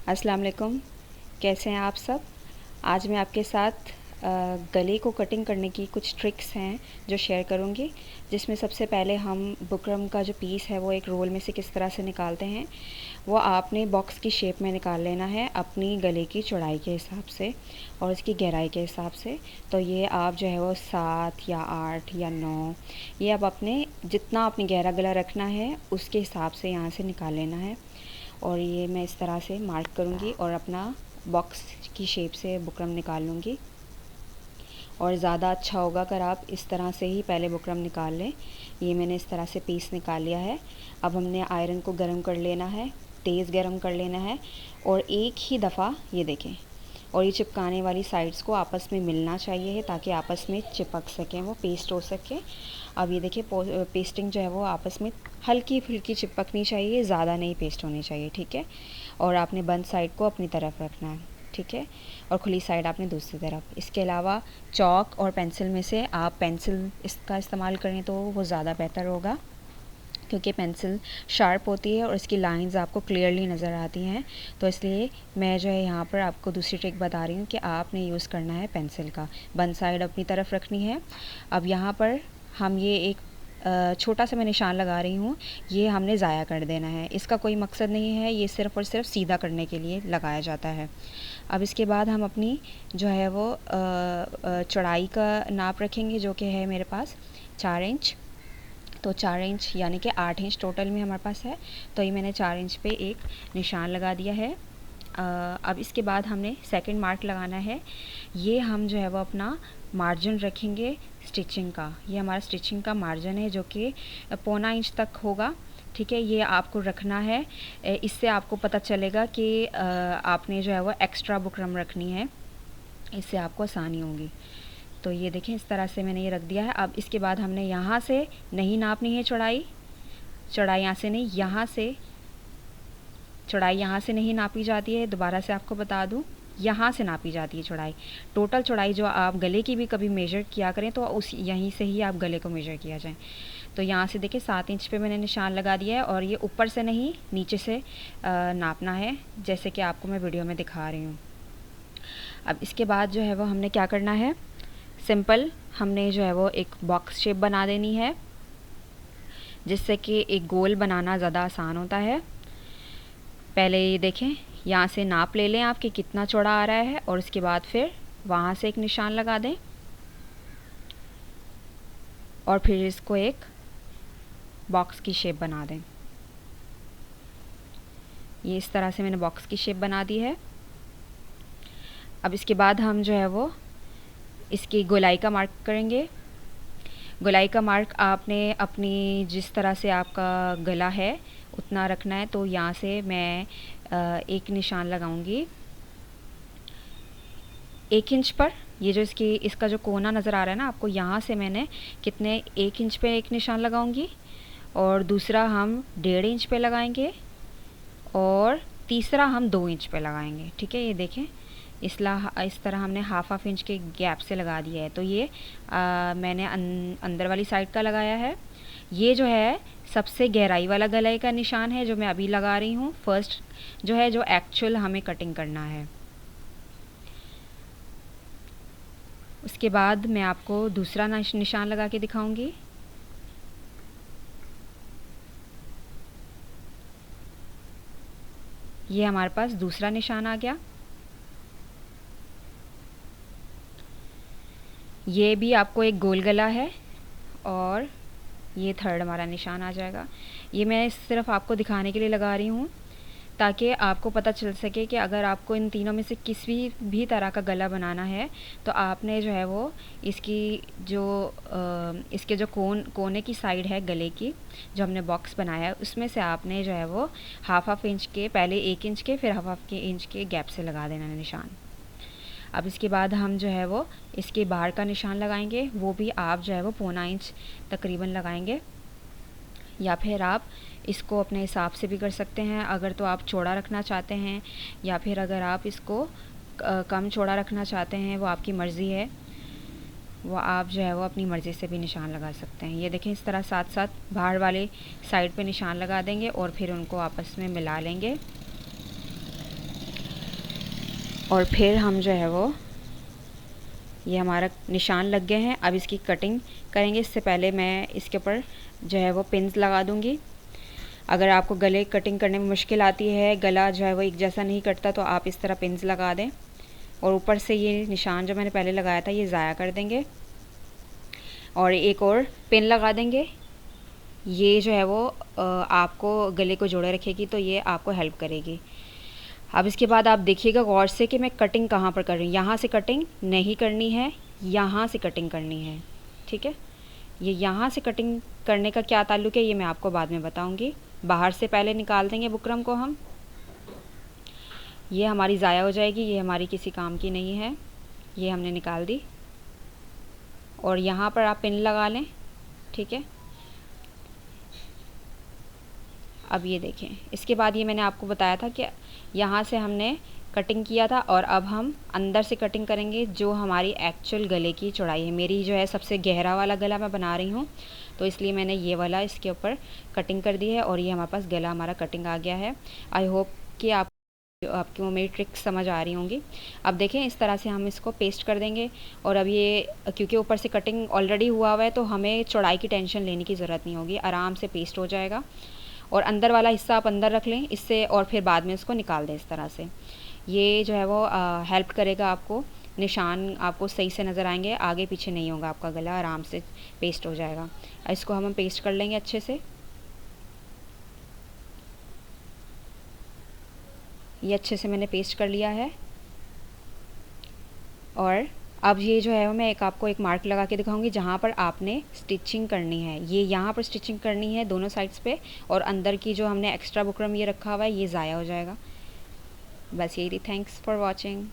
अस्सलाम वालेकुम। कैसे हैं आप सब? आज मैं आपके साथ गले को कटिंग करने की कुछ ट्रिक्स हैं जो शेयर करूंगी, जिसमें सबसे पहले हम बुकरम का जो पीस है वो एक रोल में से किस तरह से निकालते हैं। वो आपने बॉक्स की शेप में निकाल लेना है अपनी गले की चौड़ाई के हिसाब से और इसकी गहराई के हिसाब से। तो ये आप जो है वो 7 या 8 या 9, ये आप अपने जितना आपने गहरा गला रखना है उसके हिसाब से यहाँ से निकाल लेना है। और ये मैं इस तरह से मार्क करूँगी और अपना बॉक्स की शेप से बुकरम निकाल लूँगी। और ज़्यादा अच्छा होगा अगर आप इस तरह से ही पहले बुकरम निकाल लें। ये मैंने इस तरह से पीस निकाल लिया है। अब हमने आयरन को गर्म कर लेना है, तेज़ गर्म कर लेना है और एक ही दफ़ा ये देखें, और ये चिपकाने वाली साइड्स को आपस में मिलना चाहिए ताकि आपस में चिपक सकें, वो पेस्ट हो सके। अब ये देखिए पेस्टिंग जो है वो आपस में हल्की फुल्की चिपकनी चाहिए, ज़्यादा नहीं पेस्ट होनी चाहिए, ठीक है। और आपने बंद साइड को अपनी तरफ रखना है, ठीक है, और खुली साइड आपने दूसरी तरफ। इसके अलावा चॉक और पेंसिल में से आप पेंसिल इसका इस्तेमाल करें तो वो ज़्यादा बेहतर होगा, क्योंकि पेंसिल शार्प होती है और इसकी लाइंस आपको क्लियरली नज़र आती हैं। तो इसलिए मैं जो है यहाँ पर आपको दूसरी ट्रिक बता रही हूँ कि आपने यूज़ करना है पेंसिल का, बंद साइड अपनी तरफ रखनी है। अब यहाँ पर हम ये एक छोटा सा मैं निशान लगा रही हूँ, ये हमने ज़ाया कर देना है। इसका कोई मकसद नहीं है, ये सिर्फ़ और सिर्फ सीधा करने के लिए लगाया जाता है। अब इसके बाद हम अपनी जो है वो चौड़ाई का नाप रखेंगे, जो कि है मेरे पास 4 इंच। तो 4 इंच यानी कि 8 इंच टोटल में हमारे पास है। तो ये मैंने 4 इंच पे एक निशान लगा दिया है। अब इसके बाद हमने सेकंड मार्क लगाना है। ये हम जो है वो अपना मार्जिन रखेंगे स्टिचिंग का। ये हमारा स्टिचिंग का मार्जिन है जो कि 1.25 इंच तक होगा, ठीक है। ये आपको रखना है, इससे आपको पता चलेगा कि आपने जो है वो एक्स्ट्रा बुकरम रखनी है, इससे आपको आसानी होगी। तो ये देखें इस तरह से मैंने ये रख दिया है। अब इसके बाद हमने यहाँ से नहीं नापनी है चौड़ाई, यहाँ से नहीं, यहाँ से चौड़ाई यहाँ से नहीं नापी जाती है। दोबारा से आपको बता दूँ, यहाँ से नापी जाती है चौड़ाई। टोटल चौड़ाई जो आप गले की भी कभी मेजर किया करें तो उस यहीं से ही आप गले को मेजर किया जाए। तो यहाँ से देखिए 7 इंच पे मैंने निशान लगा दिया है और ये ऊपर से नहीं नीचे से नापना है, जैसे कि आपको मैं वीडियो में दिखा रही हूँ। अब इसके बाद जो है वो हमने क्या करना है, सिंपल हमने जो है वो एक बॉक्स शेप बना देनी है, जिससे कि एक गोल बनाना ज़्यादा आसान होता है। पहले ये देखें, यहाँ से नाप ले लें आप कि कितना चौड़ा आ रहा है और उसके बाद फिर वहाँ से एक निशान लगा दें और फिर इसको एक बॉक्स की शेप बना दें। ये इस तरह से मैंने बॉक्स की शेप बना दी है। अब इसके बाद हम जो है वो इसकी गोलाई का मार्क करेंगे। गोलाई का मार्क आपने अपनी जिस तरह से आपका गला है उतना रखना है। तो यहाँ से मैं एक निशान लगाऊंगी 1 इंच पर। ये जो इसका जो कोना नज़र आ रहा है ना आपको, यहाँ से मैंने कितने 1 इंच पे एक निशान लगाऊंगी और दूसरा हम 1.5 इंच पे लगाएंगे और तीसरा हम 2 इंच पे लगाएंगे, ठीक है। ये देखें इस तरह हमने हाफ इंच के गैप से लगा दिया है। तो ये मैंने अंदर वाली साइड का लगाया है। ये जो है सबसे गहराई वाला गले का निशान है जो मैं अभी लगा रही हूँ, फर्स्ट जो है जो एक्चुअल हमें कटिंग करना है। उसके बाद मैं आपको दूसरा निशान लगा के दिखाऊंगी। ये हमारे पास दूसरा निशान आ गया। ये भी आपको एक गोल गला है और ये थर्ड हमारा निशान आ जाएगा। ये मैं सिर्फ आपको दिखाने के लिए लगा रही हूँ ताकि आपको पता चल सके कि अगर आपको इन तीनों में से किसी भी तरह का गला बनाना है तो आपने जो है वो इसके जो कोने की साइड है गले की, जो हमने बॉक्स बनाया है उसमें से आपने जो है वो हाफ इंच के, पहले 1 इंच के फिर हाफ इंच के गैप से लगा देना है निशान। अब इसके बाद हम जो है वो इसके बाहर का निशान लगाएंगे, वो भी आप जो है वो 1.25 इंच तकरीबन लगाएंगे, या फिर आप इसको अपने हिसाब से भी कर सकते हैं अगर तो आप चौड़ा रखना चाहते हैं, या फिर अगर आप इसको कम चौड़ा रखना चाहते हैं वो आपकी मर्ज़ी है, वो आप जो है वो अपनी मर्ज़ी से भी निशान लगा सकते हैं। ये देखें इस तरह साथ साथ बाहर वाले साइड पे निशान लगा देंगे और फिर उनको आपस में मिला लेंगे। और फिर हम जो है वो, ये हमारा निशान लग गए हैं। अब इसकी कटिंग करेंगे। इससे पहले मैं इसके ऊपर जो है वो पिन्स लगा दूँगी। अगर आपको गले कटिंग करने में मुश्किल आती है, गला जो है वो एक जैसा नहीं कटता, तो आप इस तरह पिन्स लगा दें। और ऊपर से ये निशान जो मैंने पहले लगाया था ये ज़ाया कर देंगे और एक और पिन लगा देंगे। ये जो है वो आपको गले को जोड़े रखेगी, तो ये आपको हेल्प करेगी। अब इसके बाद आप देखिएगा गौर से कि मैं कटिंग कहाँ पर कर रही हूँ। यहाँ से कटिंग नहीं करनी है, यहाँ से कटिंग करनी है, ठीक है। ये यहाँ से कटिंग करने का क्या ताल्लुक है ये मैं आपको बाद में बताऊँगी। बाहर से पहले निकाल देंगे बुकरम को हम। ये हमारी ज़ाया हो जाएगी, ये हमारी किसी काम की नहीं है, ये हमने निकाल दी। और यहाँ पर आप पिन लगा लें, ठीक है। अब ये देखें, इसके बाद ये मैंने आपको बताया था कि यहाँ से हमने कटिंग किया था और अब हम अंदर से कटिंग करेंगे जो हमारी एक्चुअल गले की चौड़ाई है। मेरी जो है सबसे गहरा वाला गला मैं बना रही हूँ, तो इसलिए मैंने ये वाला इसके ऊपर कटिंग कर दी है और ये हमारे पास गला हमारा कटिंग आ गया है। आई होप कि आपकी वो मेरी ट्रिक समझ आ रही होंगी। अब देखें इस तरह से हम इसको पेस्ट कर देंगे। और अब ये क्योंकि ऊपर से कटिंग ऑलरेडी हुआ हुआ है तो हमें चौड़ाई की टेंशन लेने की ज़रूरत नहीं होगी, आराम से पेस्ट हो जाएगा। और अंदर वाला हिस्सा आप अंदर रख लें इससे, और फिर बाद में इसको निकाल दें इस तरह से। ये जो है वो हेल्प करेगा आपको, निशान आपको सही से नज़र आएंगे, आगे पीछे नहीं होगा आपका गला, आराम से पेस्ट हो जाएगा। इसको हम पेस्ट कर लेंगे अच्छे से। ये अच्छे से मैंने पेस्ट कर लिया है। और अब ये जो है मैं आपको एक मार्क लगा के दिखाऊंगी जहाँ पर आपने स्टिचिंग करनी है। ये यहाँ पर स्टिचिंग करनी है दोनों साइड्स पे, और अंदर की जो हमने एक्स्ट्रा बुकरम ये रखा हुआ है ये ज़ाया हो जाएगा। बस यही थी। Thanks for watching.